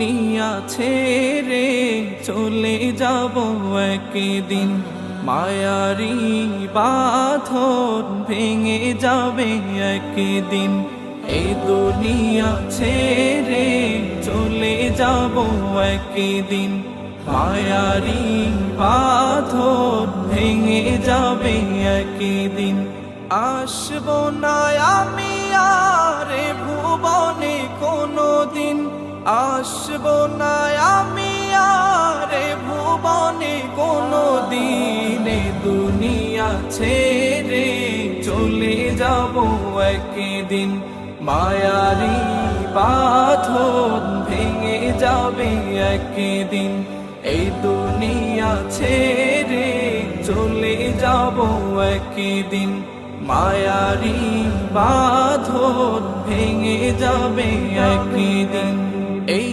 দুনিয়া ছেড়ে চলে যাব একদিন, মায়ারি বাঁধন ভেঙে যাবে একদিন। এই দুনিয়া ছেড়ে চলে যাব একদিন, মায়ারি বাঁধন ভেঙে যাবে একদিন। আসবো না আমি আর এ ভুবনে কোনোদিন, আসবো না আমি আর এ ভুবনে কোনোদিন। এ দুনিয়া ছেড়ে চলে যাব একদিন, মায়ারি বাঁধন ভেঙে যাবে একদিন। এই দুনিয়া ছেড়ে চলে যাব একদিন, মায়ারি বাঁধন ভেঙে যাবে একদিন। এই